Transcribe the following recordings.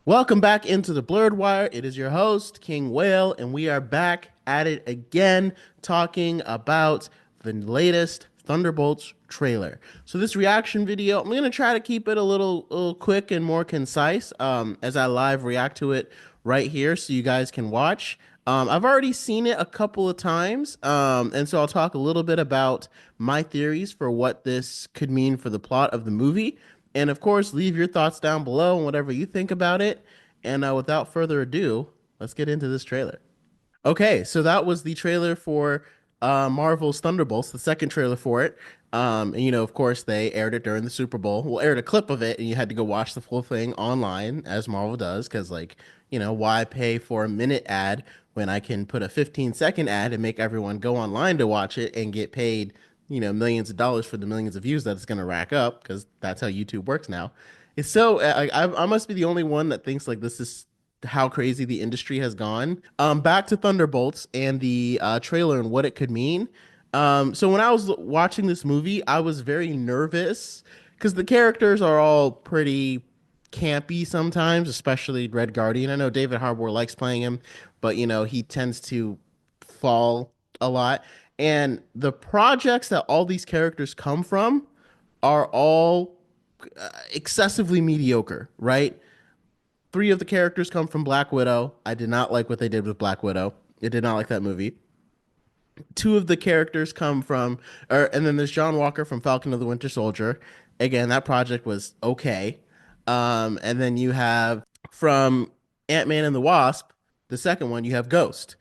Welcome back into the Blurred Wire. It is your host, King Whale, and we are back at it again talking about the latest Thunderbolts trailer. So this reaction video, I'm going to try to keep it a little quick and more concise as I live react to it right here so you guys can watch. I've already seen it a couple of times, and so I'll talk a little bit about my theories for what this could mean for the plot of the movie. And of course, leave your thoughts down below and whatever you think about it. And without further ado, let's get into this trailer. Okay, so that was the trailer for Marvel's Thunderbolts, the second trailer for it. And of course, they aired it during the Super Bowl. Well, aired a clip of it, and you had to go watch the full thing online, as Marvel does, because why pay for a minute ad when I can put a 15-second ad and make everyone go online to watch it and get paid, millions of dollars for the millions of views that it's going to rack up, because that's how YouTube works now. It's so I must be the only one that thinks like this is how crazy the industry has gone. Back to Thunderbolts and the trailer and what it could mean. So when I was watching this movie, I was very nervous because the characters are all pretty campy sometimes, especially Red Guardian. I know David Harbour likes playing him, but he tends to fall a lot. And the projects that all these characters come from are all excessively mediocre, right? Three of the characters come from Black Widow. I did not like what they did with Black Widow. I did not like that movie. Two of the characters come from, and then there's John Walker from Falcon of the Winter Soldier. Again, that project was okay. And then you have from Ant-Man and the Wasp, the second one, you have Ghost.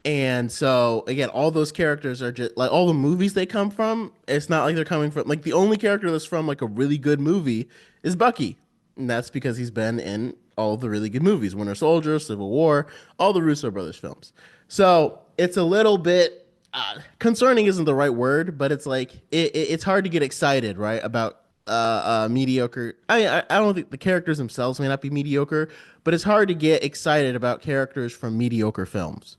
And so again, all those characters are just like all the movies they come from. It's not like they're coming from like the only character that's from like a really good movie is Bucky. And that's because he's been in all the really good movies, Winter Soldier, Civil War, all the Russo brothers films. So it's a little bit concerning isn't the right word, but it's like it's hard to get excited, right, about mediocre. I don't think the characters themselves may not be mediocre, but it's hard to get excited about characters from mediocre films.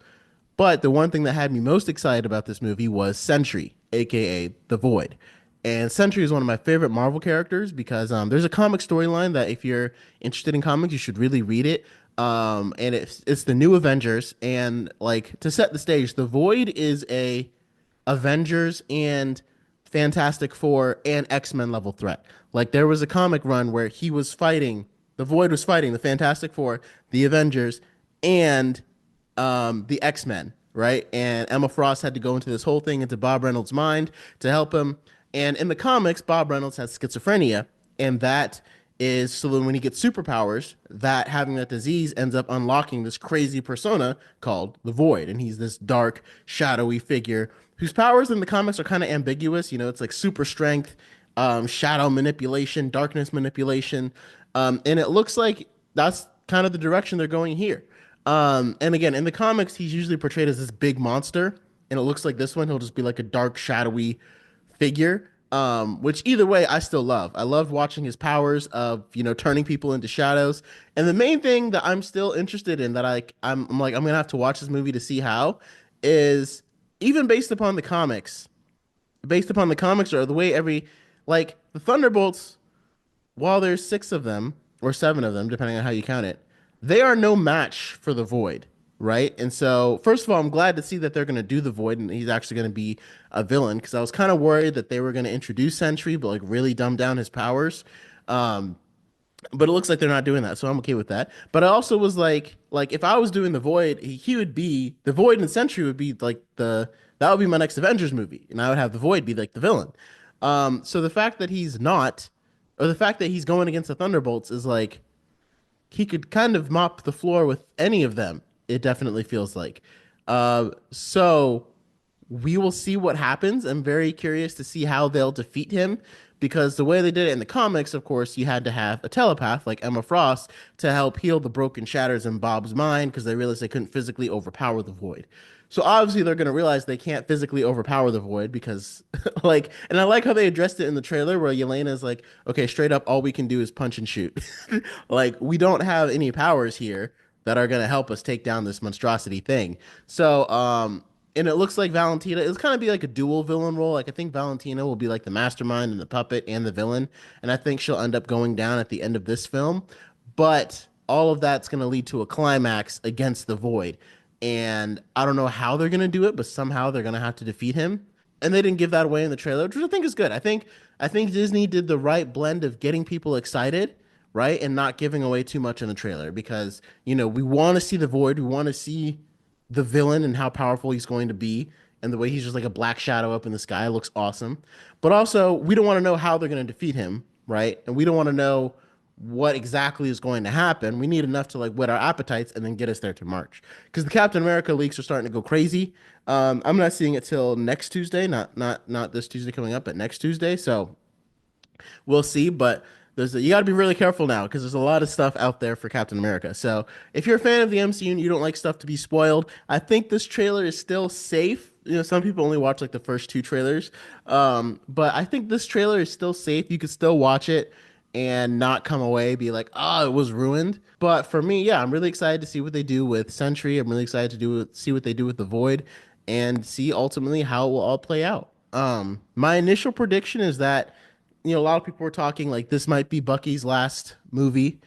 But the one thing that had me most excited about this movie was Sentry, aka the Void. And Sentry is one of my favorite Marvel characters because there's a comic storyline that if you're interested in comics, you should really read it. And it's the new Avengers, and like to set the stage, the Void is a Avengers and Fantastic Four and X-Men level threat. Like there was a comic run where the Void was fighting the Fantastic Four, the Avengers, and the X-Men, right? And Emma Frost had to go into this whole thing into Bob Reynolds' mind to help him. And in the comics, Bob Reynolds has schizophrenia, and that is so then when he gets superpowers, that having that disease ends up unlocking this crazy persona called the Void, and he's this dark, shadowy figure whose powers in the comics are kind of ambiguous. It's like super strength, shadow manipulation, darkness manipulation, and it looks like that's kind of the direction they're going here. And again, in the comics, he's usually portrayed as this big monster, and it looks like this one, he'll just be like a dark, shadowy figure. Which either way, I still love. I loved watching his powers of, turning people into shadows. And the main thing that I'm still interested in that I'm like, I'm gonna have to watch this movie to see how is even based upon the comics or the way like the Thunderbolts, while there's six of them or seven of them, depending on how you count it, they are no match for the Void, right? And so, first of all, I'm glad to see that they're going to do the Void and he's actually going to be a villain because I was kind of worried that they were going to introduce Sentry, but like really dumb down his powers. Um, but it looks like they're not doing that, so I'm okay with that. But I also was like if I was doing the Void, he would be the Void and Sentry would be like that would be my next Avengers movie, and I would have the Void be like the villain. So the fact that he's not, or the fact that he's going against the Thunderbolts is like he could kind of mop the floor with any of them. It definitely feels like. So we will see what happens. I'm very curious to see how they'll defeat him because the way they did it in the comics, of course, you had to have a telepath like Emma Frost to help heal the broken shatters in Bob's mind because they realized they couldn't physically overpower the Void. So obviously they're going to realize they can't physically overpower the Void because and I like how they addressed it in the trailer where Yelena is like, okay, straight up, all we can do is punch and shoot. Like we don't have any powers here that are going to help us take down this monstrosity thing. So, and it looks like Valentina is kind of be like a dual villain role. Like I think Valentina will be like the mastermind and the puppet and the villain, and I think she'll end up going down at the end of this film. But all of that's going to lead to a climax against the Void. And I don't know how they're going to do it, but somehow they're going to have to defeat him. And they didn't give that away in the trailer, which I think is good. I think Disney did the right blend of getting people excited, right, and not giving away too much in the trailer because we want to see the Void, we want to see the villain and how powerful he's going to be, and the way he's just like a black shadow up in the sky looks awesome. But also, we don't want to know how they're going to defeat him, right? And we don't want to know what exactly is going to happen. We need enough to like whet our appetites and then get us there to March. Because the Captain America leaks are starting to go crazy. I'm not seeing it till next Tuesday, not this Tuesday coming up, but next Tuesday. So we'll see. But you got to be really careful now because there's a lot of stuff out there for Captain America. So if you're a fan of the MCU and you don't like stuff to be spoiled, I think this trailer is still safe. Some people only watch like the first two trailers, but I think this trailer is still safe. You could still watch it and not come away be like, oh, it was ruined. But for me, yeah, I'm really excited to see what they do with Sentry. I'm really excited to see what they do with the Void, and see ultimately how it will all play out. My initial prediction is that a lot of people were talking like this might be Bucky's last movie,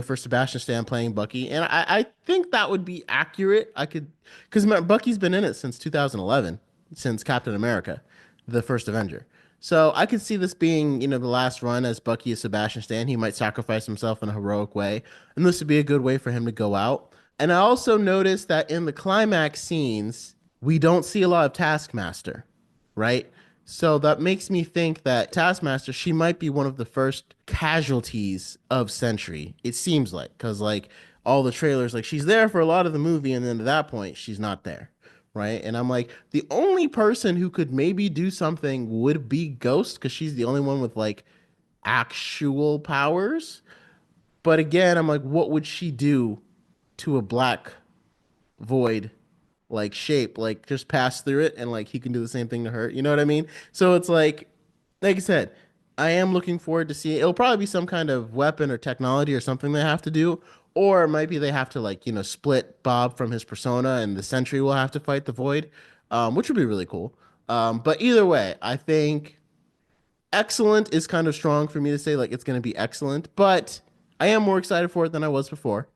for Sebastian Stan playing Bucky, and I think that would be accurate. I could, because Bucky's been in it since 2011, since Captain America, the first Avenger. So I could see this being, the last run as Bucky as Sebastian Stan. He might sacrifice himself in a heroic way, and this would be a good way for him to go out. And I also noticed that in the climax scenes, we don't see a lot of Taskmaster, right? So that makes me think that Taskmaster, she might be one of the first casualties of Sentry. It seems like, because like all the trailers, like she's there for a lot of the movie, and then at that point, she's not there, right? And I'm like, the only person who could maybe do something would be Ghost, because she's the only one with like actual powers. But again, I'm like, what would she do to a black void like shape, like just pass through it and like he can do the same thing to her. You know what I mean? So it's like I said, I am looking forward to see it. It'll probably be some kind of weapon or technology or something they have to do. Or maybe they have to like, split Bob from his persona and the Sentry will have to fight the Void, which would be really cool. But either way, I think excellent is kind of strong for me to say like it's going to be excellent, but I am more excited for it than I was before.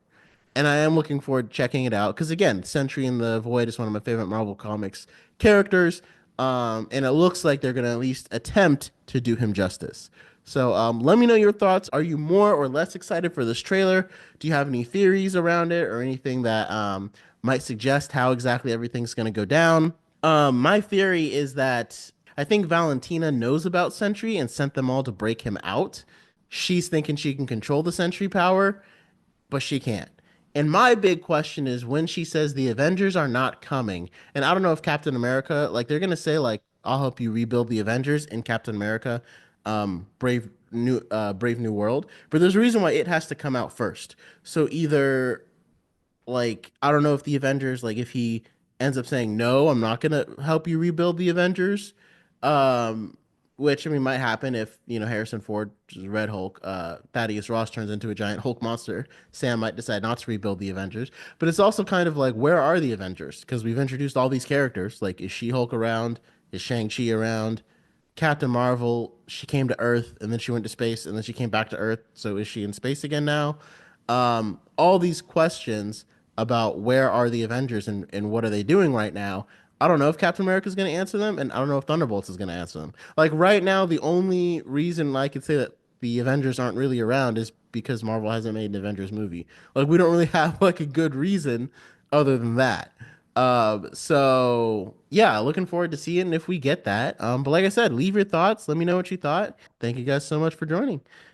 And I am looking forward to checking it out because again, Sentry in the Void is one of my favorite Marvel Comics characters, and it looks like they're gonna at least attempt to do him justice. So let me know your thoughts. Are you more or less excited for this trailer? Do you have any theories around it or anything that might suggest how exactly everything's gonna go down? My theory is that I think Valentina knows about Sentry and sent them all to break him out. She's thinking she can control the Sentry power, but she can't. And my big question is when she says the Avengers are not coming, and I don't know if Captain America, like they're gonna say like I'll help you rebuild the Avengers in Captain America, Brave New World, but there's a reason why it has to come out first. So either like I don't know if the Avengers like if he ends up saying no, I'm not gonna help you rebuild the Avengers, um, which I mean might happen if Harrison Ford's Red Hulk, Thaddeus Ross turns into a giant Hulk monster. Sam might decide not to rebuild the Avengers, but it's also kind of like where are the Avengers? Because we've introduced all these characters. Like is She Hulk around? Is Shang Chi around? Captain Marvel, she came to Earth and then she went to space and then she came back to Earth. So is she in space again now? All these questions about where are the Avengers and what are they doing right now. I don't know if Captain America is going to answer them, and I don't know if Thunderbolts is going to answer them. Like right now, the only reason I could say that the Avengers aren't really around is because Marvel hasn't made an Avengers movie. Like we don't really have like a good reason other than that. So yeah, looking forward to seeing if we get that. But like I said, leave your thoughts. Let me know what you thought. Thank you guys so much for joining.